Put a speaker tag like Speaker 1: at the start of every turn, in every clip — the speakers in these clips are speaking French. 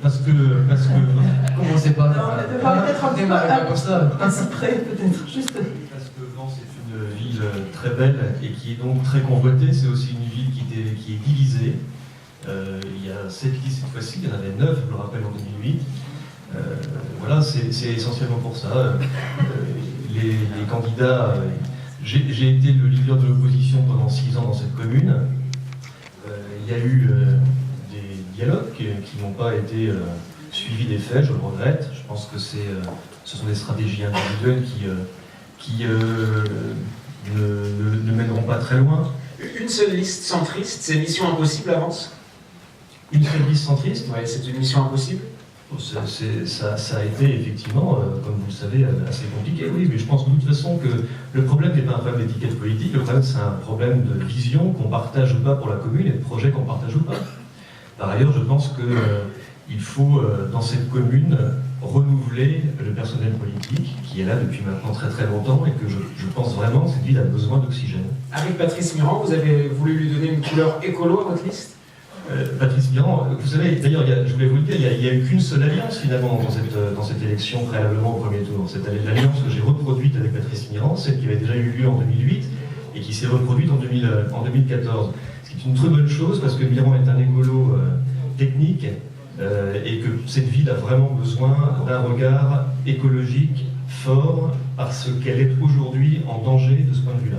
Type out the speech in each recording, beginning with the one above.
Speaker 1: parce que
Speaker 2: Commencez pas.
Speaker 3: Non, peut-être un
Speaker 2: démarrer comme ça.
Speaker 3: Ainsi près, peut-être, juste.
Speaker 1: Parce que Vence est une ville très belle et qui est donc très convoitée. C'est aussi une ville qui est divisée. Il y a 7 listes cette fois-ci, il y en avait 9, je me rappelle, en 2008. Voilà, c'est essentiellement pour ça. Les candidats, j'ai été le leader de l'opposition pendant 6 ans dans cette commune. Il y a eu des dialogues qui n'ont pas été suivis des faits, je le regrette. Je pense que ce sont des stratégies individuelles qui ne mèneront pas très loin.
Speaker 4: Une seule liste centriste, c'est mission impossible à Vence?
Speaker 1: Une seule liste centriste?
Speaker 4: Ouais, c'est une mission impossible.
Speaker 1: Ça a été effectivement, comme vous le savez, assez compliqué, oui, mais je pense de toute façon que le problème n'est pas un problème d'étiquette politique, le problème c'est un problème de vision qu'on partage ou pas pour la commune et de projet qu'on partage ou pas. Par ailleurs, je pense qu'il faut, dans cette commune, renouveler le personnel politique qui est là depuis maintenant très très longtemps et que je pense vraiment que cette ville a besoin d'oxygène.
Speaker 4: Avec Patrice Mirand, vous avez voulu lui donner une couleur écolo à votre liste?
Speaker 1: Patrice Mirand, vous savez, d'ailleurs, je voulais vous le dire, il n'y a eu qu'une seule alliance finalement dans cette élection préalablement au premier tour. C'est l'alliance que j'ai reproduite avec Patrice Mirand, celle qui avait déjà eu lieu en 2008 et qui s'est reproduite en 2014. Ce qui est une très bonne chose parce que Mirand est un écolo technique et que cette ville a vraiment besoin d'un regard écologique fort parce qu'elle est aujourd'hui en danger de ce point de vue-là.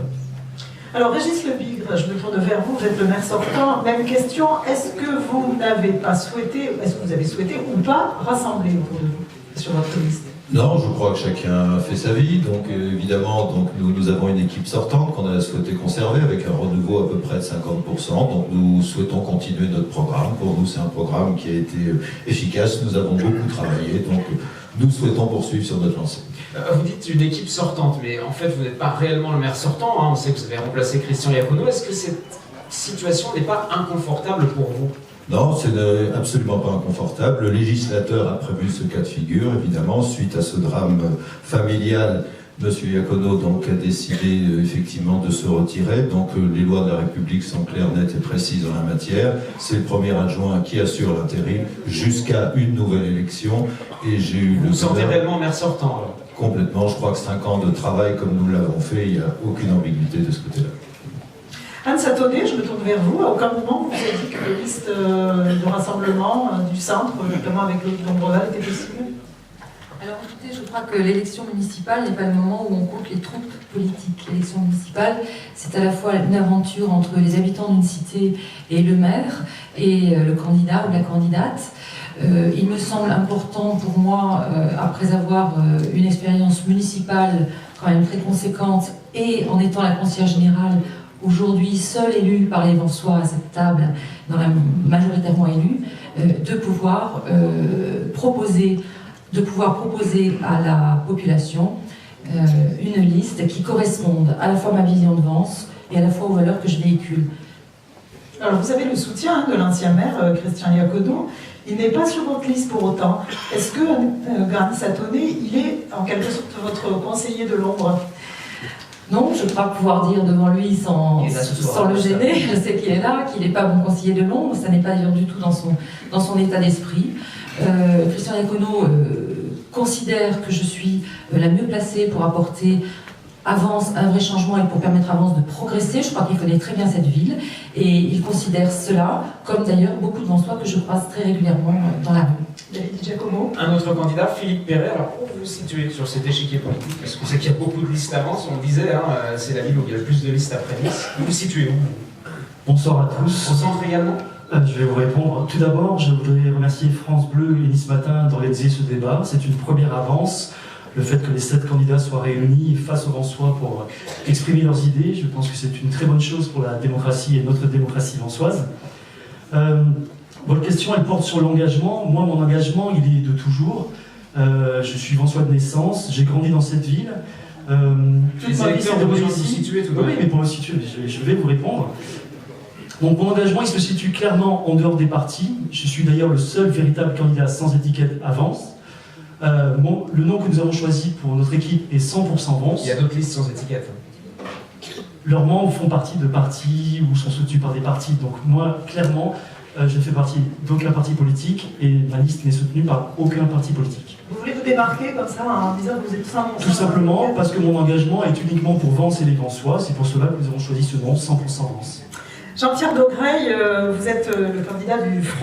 Speaker 3: Alors, Régis Lebigre, je me tourne vers vous, vous êtes le maire sortant. Même question, est-ce que vous n'avez pas souhaité, est-ce que vous avez souhaité ou pas rassembler autour de vous sur votre liste?
Speaker 5: Non, je crois que chacun fait sa vie, donc évidemment, nous avons une équipe sortante qu'on a souhaité conserver avec un renouveau à peu près de 50%, donc nous souhaitons continuer notre programme. Pour nous, c'est un programme qui a été efficace, nous avons beaucoup travaillé, donc nous souhaitons poursuivre sur notre lancée.
Speaker 4: Vous dites une équipe sortante, mais en fait vous n'êtes pas réellement le maire sortant, hein. On sait que vous avez remplacé Christian Iacono. Est-ce que cette situation n'est pas inconfortable pour vous?
Speaker 5: Non, c'est absolument pas inconfortable. Le législateur a prévu ce cas de figure, évidemment, suite à ce drame familial. Monsieur Iacono donc a décidé effectivement de se retirer. Donc les lois de la République sont claires, nettes et précises en la matière. C'est le premier adjoint qui assure l'intérim jusqu'à une nouvelle élection. Et j'ai eu
Speaker 4: Vous vous sentez réellement maire sortant alors?
Speaker 5: Complètement. Je crois que 5 ans de travail comme nous l'avons fait, il n'y a aucune ambiguïté de ce côté-là.
Speaker 3: Anne Satonnet, je me tourne vers vous. À aucun moment vous avez dit que la liste de rassemblement du centre, justement avec Claude Dombreval, était possible?
Speaker 6: Alors écoutez, je crois que l'élection municipale n'est pas le moment où on compte les troupes politiques. L'élection municipale, c'est à la fois une aventure entre les habitants d'une cité et le maire, et le candidat ou la candidate. Il me semble important pour moi, après avoir une expérience municipale quand même très conséquente, et en étant la conseillère générale, aujourd'hui seule élue par les Vensois à cette table, majoritairement élue, de pouvoir proposer à la population une liste qui corresponde à la fois à ma vision de Vence et à la fois aux valeurs que je véhicule.
Speaker 3: Alors vous avez le soutien de l'ancien maire Christian Iacono. Il n'est pas sur votre liste pour autant. Est-ce que Anne Satonnet, il est en quelque sorte votre conseiller de l'ombre?
Speaker 6: Non, je crois pouvoir dire devant lui sans le gêner, je sais qu'il est là, qu'il n'est pas mon conseiller de l'ombre, ça n'est pas d'ailleurs du tout dans son état d'esprit. Christian Iacono considère que je suis la mieux placée pour apporter à Vence un vrai changement et pour permettre à Vence de progresser. Je crois qu'il connaît très bien cette ville et il considère cela, comme d'ailleurs beaucoup de Vensois que je croise très régulièrement dans la rue.
Speaker 3: David Giacomo.
Speaker 4: Un autre candidat, Philippe Perret. Alors où vous vous situez sur cet échiquier politique? Parce qu'on sait qu'il y a beaucoup de listes à Vence, on le disait, hein, c'est la ville où il y a le plus de listes après Nice. Vous vous situez où?
Speaker 7: Bonsoir à tous.
Speaker 4: Au centre également?
Speaker 7: Je vais vous répondre. Tout d'abord, je voudrais remercier France Bleu et Nice Matin d'organiser ce débat. C'est une première avance. Le fait que les 7 candidats soient réunis face aux Vensois pour exprimer leurs idées, je pense que c'est une très bonne chose pour la démocratie et notre démocratie vensoise. Votre question, elle porte sur l'engagement. Moi, mon engagement, il est de toujours. Je suis Vensois de naissance, j'ai grandi dans cette ville.
Speaker 4: Les électeurs ont besoin de vous situer tout de même.
Speaker 7: Oui, mais pour me situer, je vais vous répondre. Donc mon engagement, il se situe clairement en dehors des partis. Je suis d'ailleurs le seul véritable candidat sans étiquette à Vence. Le nom que nous avons choisi pour notre équipe est 100% Vence.
Speaker 4: Il y a d'autres listes sans étiquette.
Speaker 7: Leurs membres font partie de partis ou sont soutenus par des partis. Donc moi, clairement, je ne fais partie d'aucun parti politique et ma liste n'est soutenue soutenu par aucun parti politique.
Speaker 3: Vous voulez vous démarquer comme ça en disant que vous êtes 100%?
Speaker 7: Tout simplement parce que mon engagement est uniquement pour Vence et les Vensois. C'est pour cela que nous avons choisi ce nom, 100% Vence.
Speaker 3: Jean-Pierre Daugraille, vous êtes le candidat du Front